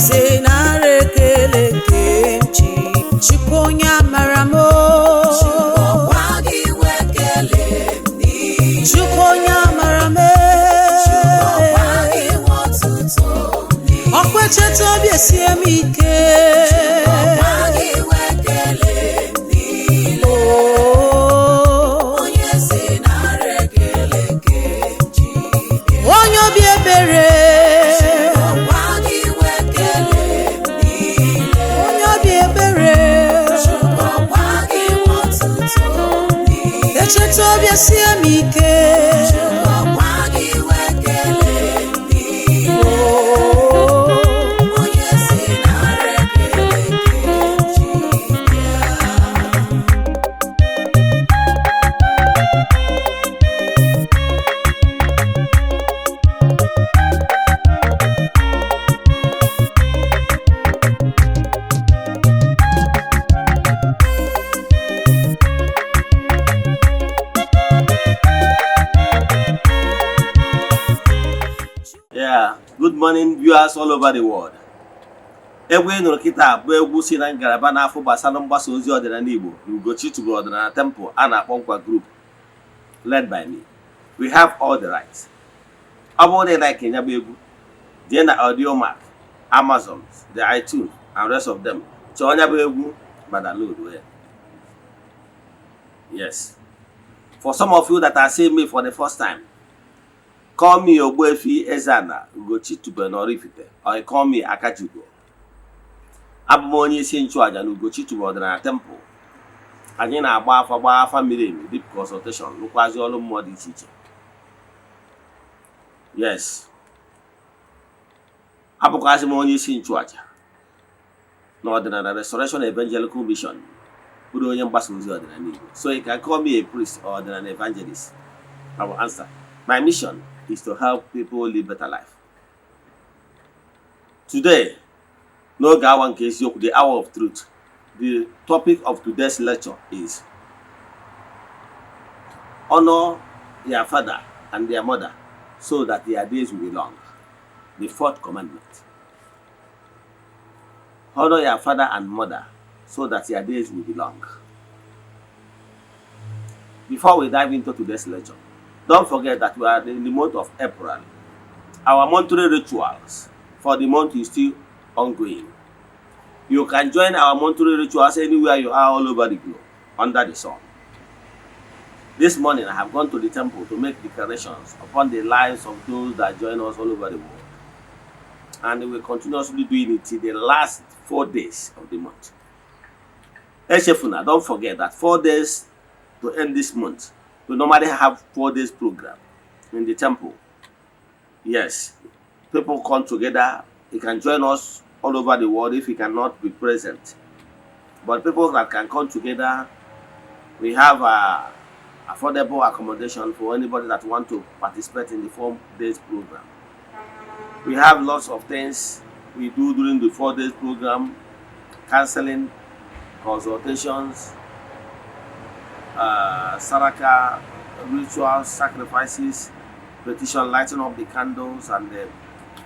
eze nara ekele nke m ji. Chukwu onye amara m Ọkwa gị nwe ekele m niile. Chukwu onye amara m Ọkwa gị nwe ọtụtụ m niile. ọkwa echeta obi esie m ike. Ọkwa gị nwe ekele m niile. Onye eze nara ekele nke m ji bịa. Onye obi ebere Ọkwa gị nwe ekele m niile. onye obi ebere Ọkwa gị nwe ọtụtụ m niile. echeta obi esie m ike. Ọkwa gị nwe ekele m niile. Onye eze nara ekele nke m ji bịa. Yeah, good morning viewers all over the world. Egwu ị nụrụ kịta bụ egwu si na ngalaba n'afọ gbasara mgbasa ozi ọdịnala Igbo na Ugochi tubelu ọdịnala temple a na-akpọ Nkwa group led by me. We have all the rights. Ọ bụrụ na ị like ya bụ egwu, jee na Audiomack, Amazon, the iTunes and rest of them. Chọọ ya bụ egwu ma download ya. Yes. For some of you that are seeing me for the first time, call me Ogbuefi Eze-Ana Ugochi tubelu Oraifite, or you call me Akajugo. Abụ m onye isi nchụaja na Ugochi tubelu ọdịnala temple. Anyị na-agba afa miri emi deep consultation rụkwazi ọrụ mmụọ dị iche iche. Yes. Abụkwazị m onye isi nchụaja na ọdịnala Restoration Evangelical Mission, bụrụ onye mgbasa ozi ọdịnala Igbo. So you can call me a priest or ọdịnala evangelist. I will answer. My mission is to help people live better life. Today, n'oge awa nke eziokwu, the hour of truth, the topic of today's lecture is honor their father and their mother so that their days will be long. The fourth commandment. Honor your father and mother so that your days will be long. Before we dive into today's lecture, don't forget that we are in the month of April. Our monthly rituals for the month is still ongoing. You can join our monthly rituals anywhere you are all over the globe, under the sun. This morning I have gone to the temple to make declarations upon the lives of those that join us all over the world. And we will continuously doing it till the last 4 days of the month. Eze-Ana, don't forget that 4 days to end this month. We normally have 4 days program in the temple. Yes, people come together. You can join us all over the world if you cannot be present. But people that can come together, we have affordable accommodation for anybody that want to participate in the 4 days program. We have lots of things we do during the 4 days program: counseling, consultations, saraka, rituals, sacrifices, petition, lighting up the candles, and the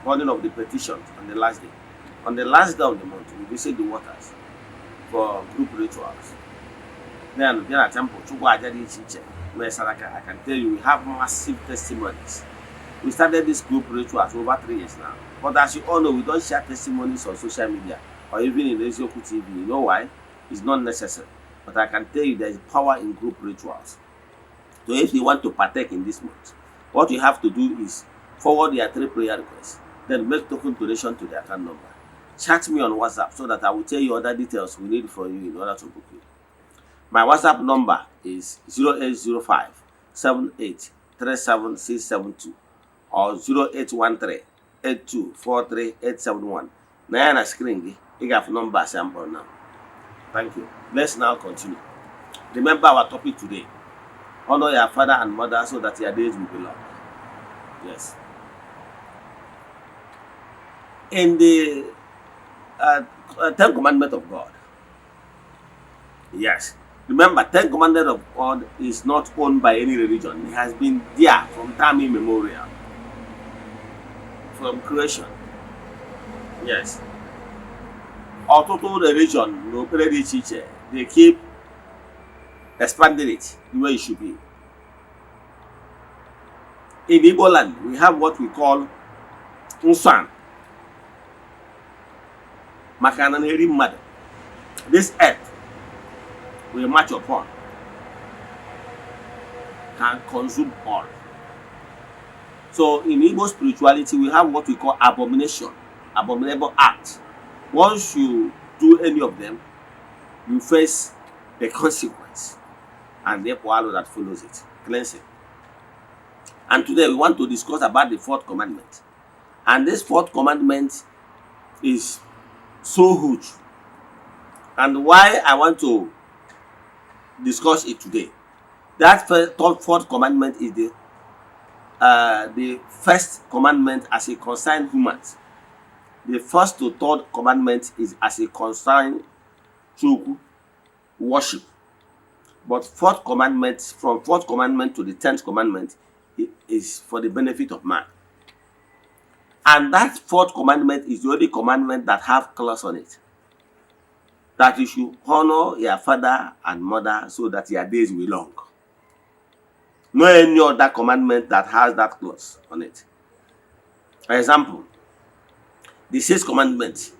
burning of the petitions on the last day. On the last day of the month, we visit the waters for group rituals. Then, at temple, I can tell you, we have massive testimonies. We started this group rituals over 3 years now. But as you all know, we don't share testimonies on social media or even in Eze-Oku TV. You know why? It's not necessary. But I can tell you there is power in group rituals. So if you want to partake in this month, what you have to do is forward your 3 prayer requests, then make token donation to the account number. Chat me on WhatsApp so that I will tell you other details we need from you in order to book you. My WhatsApp number is 0805 7837672 or 0813 8243871. Now on the screen, you have number sample now. Thank you. Let's now continue. Remember our topic today. Honor your father and mother so that your days will be long. Yes. In the 10 Commandments of God. Yes. Remember, 10 Commandments of God is not owned by any religion. It has been there from time immemorial. From creation. Yes. ọtụtụ religion na okpukpere dị iche iche, they keep expanding it the way it should be. In Igbo land, we have what we call Nsan. Maka na na-eri mmadụ. This earth we march upon can consume all. So in Igbo spirituality, we have what we call abomination, abominable acts. Once you do any of them, you face the consequence and therefore all that follows it, cleansing. And today we want to discuss about the fourth commandment. And this fourth commandment is so huge. And why I want to discuss it today, that fourth commandment is the first commandment as it concerns humans. The first to third commandment is as it concerns true worship. But fourth commandment, from fourth commandment to the 10th commandment, is for the benefit of man. And that fourth commandment is the only commandment that have clause on it, that you should honor your father and mother so that your days will long. No any other commandment that has that clause on it. For example, the sixth commandment,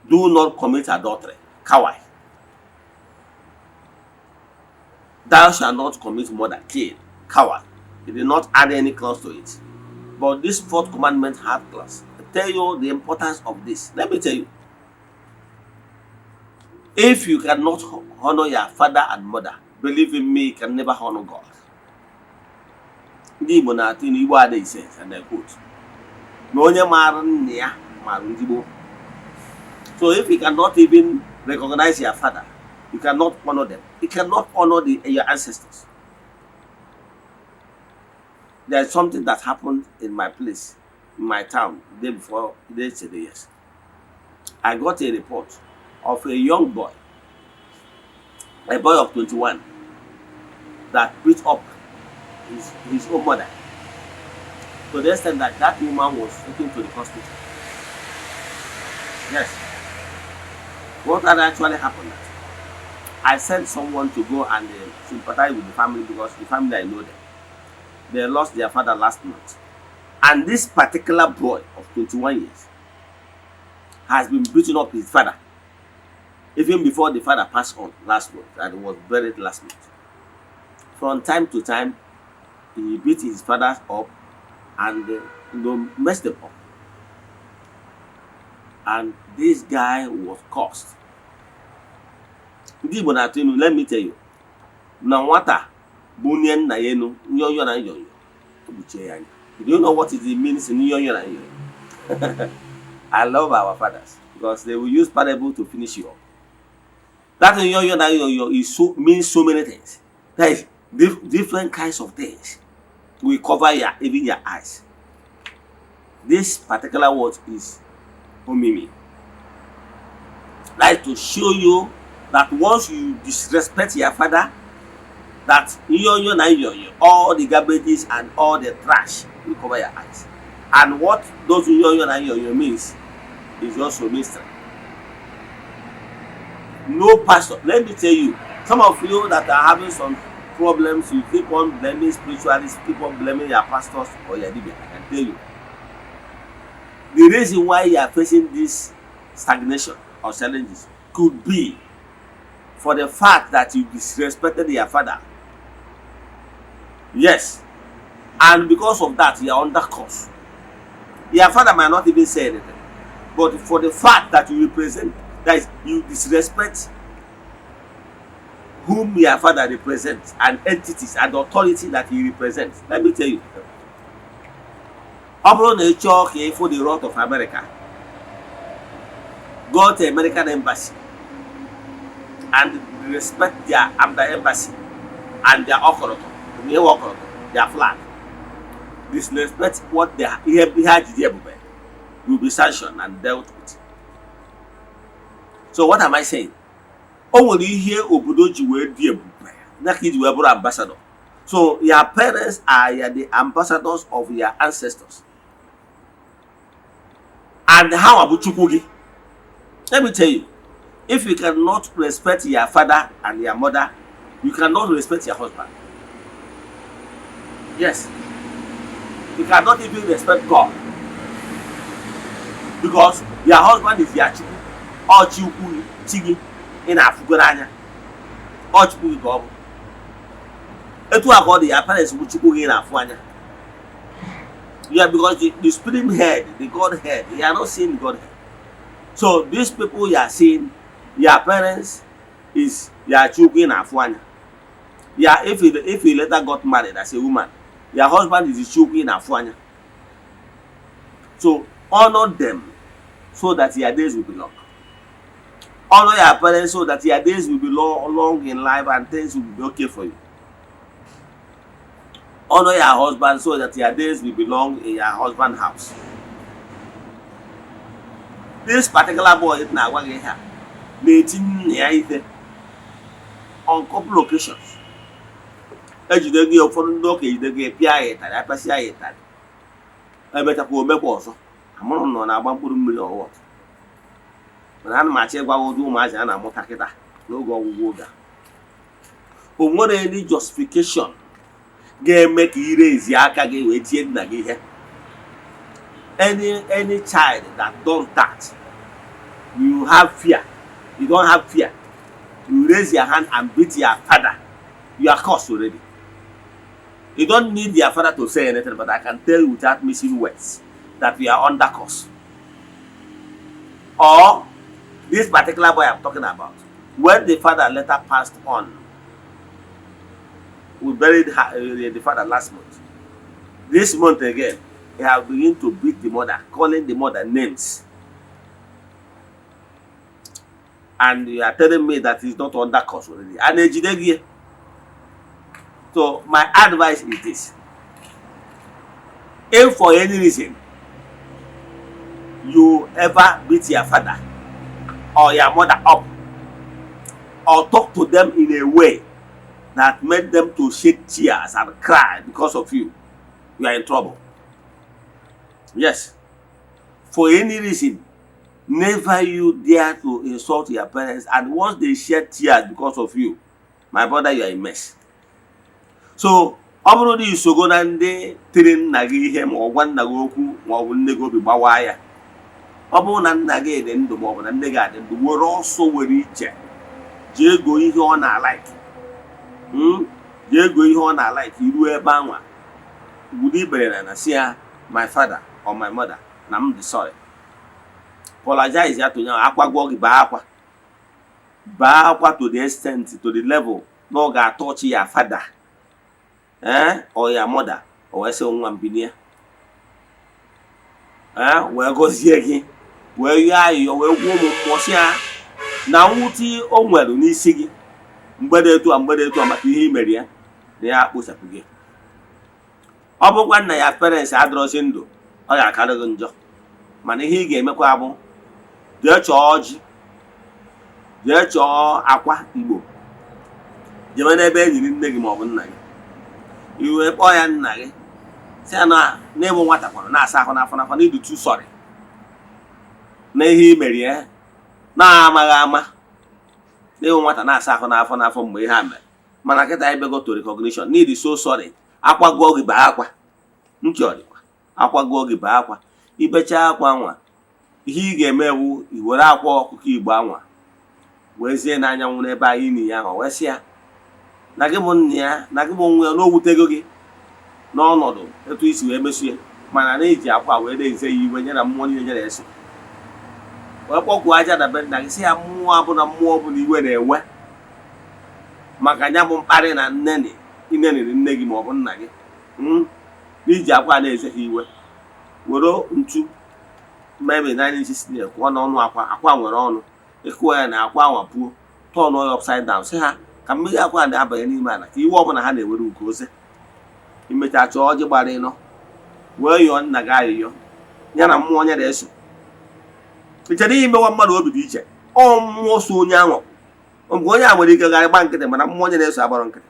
do not commit adultery. Kawai. Thou shalt not commit murder. Kill. Kawai. It did not add any clause to it. But this fourth commandment has clause. I tell you the importance of this. Let me tell you. If you cannot honor your father and mother, believe in me, you can never honor God. Ndị Igbo na-atụ n'Igbo ada ise, and I quote, na onye maara nne ya maara ndị Igbo. So if you cannot even recognize your father, you cannot honor them. You cannot honor your ancestors. There is something that happened in my place, in my town, the day before yesterday. Yes, I got a report of a young boy, a boy of 21, that beat up his own mother. So the extent that that woman was taken to the hospital. Yes. What had actually happened? I sent someone to go and sympathize with the family, because the family, I know them. They lost their father last month. And this particular boy of 21 years has been beating up his father, even before the father passed on last month, and was buried last month. From time to time, he beat his father up and messed them up. And this guy was cursed. Let me tell you, Nawata Bunyan Nayenu, Nyoyo na Yoyo. Do you know what it means in Nyoyo na Yoyo? I love our fathers, because they will use parable to finish you up. That Nyoyo na Yoyo means so many things. There is different kinds of things. We cover even your eyes. This particular word is Omimi. Like to show you that once you disrespect your father, that all the garbages and all the trash will cover your eyes. And what those means is also mystery. No pastor, let me tell you, some of you that are having some problems, you keep on blaming spiritualists, keep on blaming your pastors or your leader. I can tell you, the reason why you are facing this stagnation or challenges could be for the fact that you disrespected your father. Yes. And because of that, you are under curse. Your father might not even say anything. But for the fact that you represent, that is, you disrespect whom your father represents, and entities and authority that he represents. Let me tell you. Upon a chalk for the wrath of America, go to the American embassy and respect their embassy and their authority, their flag. Disrespect what they have, will be sanctioned and dealt with. So what am I saying? When you hear Obudoji were the ambassador. So your parents are the ambassadors of your ancestors. And how about Chukwugi? Let me tell you, if you cannot respect your father and your mother, you cannot respect your husband. Yes, you cannot even respect God, because your husband is your chukwu. Ọ chukwu chi gị ị na-afụgo n'anya. Ọ chukwu gị ka ọ bụ. Etu a ka ọ dị, your parents bụ chukwu gị ị na-afụ anya. Yeah, because the spirit head, the God head, you are not seeing God head. So these people you are seeing, your parents is your chukwu ị na-afụ anya. Yeah, if you later got married as a woman, your husband is the chukwu ị na-afụ anya. So honor them so that your days will be long. Honor your parents so that your days will be long in life and things will be okay for you. Honor your husband so that your days will be long in your husband's house. This particular boy is now working here. On couple occasions. Ejide gị ụfọdụ ndị okenye jide gị pịa ya ịtarị, apịasịa ya ịtarị. Emetakwa omekwa ọzọ. Amụrụ nọ na-agba mkpụrụ mmiri ọwụwa. Mana ana m achọ ịgwa ụdị ụmụazị a na-amụta kịta n'oge ọgwụgwụ oge a. O nwere any justification ga-eme ka ire ezi aka gị wee tie nna gị ihe. Any child that does that, you have fear. You don't have fear. You raise your hand and beat your father. You are cursed already. You don't need your father to say anything, but I can tell you without missing words that we are under curse. Or this particular boy I'm talking about, when the father later passed on, we buried the father last month. This month again, he has begun to beat the mother, calling the mother names. And you are telling me that he's not under curse already. And so my advice is this: if for any reason you ever beat your father or your mother up, or talk to them in a way that made them to shed tears and cry because of you, you are in trouble. Yes. For any reason, never you dare to insult your parents, and once they shed tears because of you, my brother, you are a mess. So ọ bụrụ na isogo na ndị tiri nna gị ihe ma ọ gwa nna gị okwu ma ọ bụ nne gị obi gbawaa ya, ọ bụrụ na nna gị dị ndụ ma ọ bụ na nne gị adị ndụ, were ọsọ were iche jee go ihe ọ na-alaiki. Jee go ihe ọ na-alaiki, iruo ebe anwa gwuru ibere na si ya, my father or my mother, na m dị sorry. Apologize ya to ya, akwago gị baa akwa to the extent, to the level na ọ ga-atọchi ya father or your mother, or say nwa mbinie wee gọzie gị, wee ya ayọ, wee gwuo ụmụ mmụọsị ya na nwụti o nwere n'isi gị mgbede etu a maka ihe imere ya na ya akpụchapụ gị. Ọ bụkwa nna ya parents adịrọzi ndụ, ọ ga-akarị gị njọ. Mana ihe ị ga-emekwa bụ jee chọọ ọjị, jee chọọ akwa Igbo, jebe n'ebe enyiri nne gị maọbụ nna gị, iwe kpọọ ya nna gị si ya na n'ịbụ nwata kwara na-asa ahụ n'afọ n'idu tu sọrị na ihe imere ya na-amaghị ama. N'ịbụ nwata na-asa ahụ n'afọ mgbe ihe a mere, mana kịta ebego to recognition, n'ịdị so sorry. Akwago gị baa akwa nchọrịkwa, akwago gị baa akwa, ibecha akwa nwa, ihe ị ga-eme wu iwere akwa ọkụkọ Igbo anwa wezie n'anyanwụ n'ebe anyị ni ya ahụ, wee sị ya na gị bụ nna ya, na gị bụ nwa ya, n'owutego gị n'ọnọdụ etu isi wee mesie, mana na-eji akwa wee na-eze ya iwe nye na mmụọ niile nyere eso. Wee kpọkwuo aja na be nna gị sị ya, mmụọ abụna mmụọ bụ na iwe na-ewe maka ya bụ mkparị na ineniri nne gị maọbụ nna gị, n'iji akwa na-eze ha iwe. Were ntu maybe 9 inches kwụọ n'ọnụ akwa nwere ọnụ, ịkụwa ya na akwa anwa puo, tọọ ya upside down, sị ha ka mmiri akwa na-abanye n'ime ala, ka iwe ọbụla ha na-ewere nke oze. Imecha chọọ ọjị gbara ịnọ, wee yọọ nna gị ayịyọ ya na mmụọ onye na-eso. Ichere ihe imewa mmadụ obi dị iche, ọ mmụọ so onye anwa, mgbe onye a nwere ike gara gba nkịtị, mana mmụọ onye na-eso agbara nkịtị.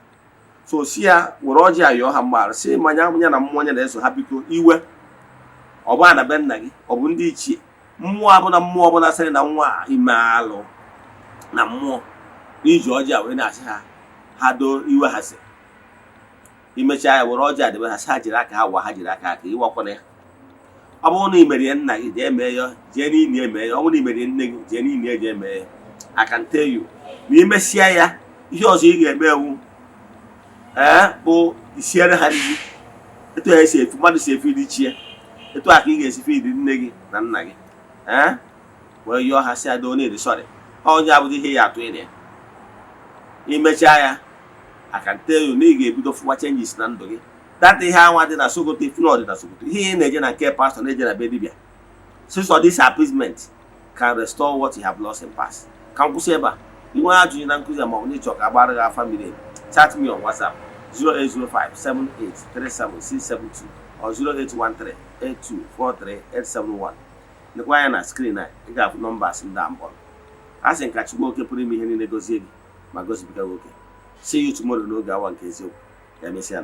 So si ya were ọjị ayọọ ha mgbaghara, si manya ya na mmụọ onye na-eso ha biko iwe, ọ bụ na be nna gị, ọ bụ ndị ichie, mmụọ abụna mmụọ ọbụla sịrị na nwa ime alụ na mmụọ n'iji ọjị a wee na-asị ha doo iwe ha si imechaa ya were ọjị a debe ha sị ha jiri aka ha wa ha jiri aka iwakwana ya. Ọ bụrụ na imerie nna gị jee mee ya, jee n'ili eme ya. Ọ bụrụ na imerie nne gị jee n'ili jee mee ya. I can tell you na imesịa ya, ihe ọzọ ị ga-eme ewu bụ isiere ha nri. Etu ha esi efu mmadụ si efu iri chie, etu a ka ị ga-esi fidi nne gị na nna gị wee yọọ ha si adoo na-eri sọrị. Onye abụghị ihe ya atụ ịrịa. Imechaa ya, I can tell you na ị ga-ebido fụwa changes na ndụ gị. That ihe anwa dị na Sokoto, if not dị na Sokoto, ihe ị na-eje na nke pastor na-eje na be dibịa. Since all this appeasement can restore what you have lost in past. Ka m kwụsị ebe a. Ị nwere ajụjụ na nkụzi ma ọ bụ n'ịchọ ka agbara gị afa mmiri, chat me on WhatsApp 08057837672 or 08138243871. Lekwa anya na screen a, ị ga-afụ nọmbas ndị a mbọ. A sị nka Chukwu oke pụrụ ime ihe niile gozie gị ma gosipụta gị oke. See you tomorrow n'oge awa nke eziokwu. Ya mesịa.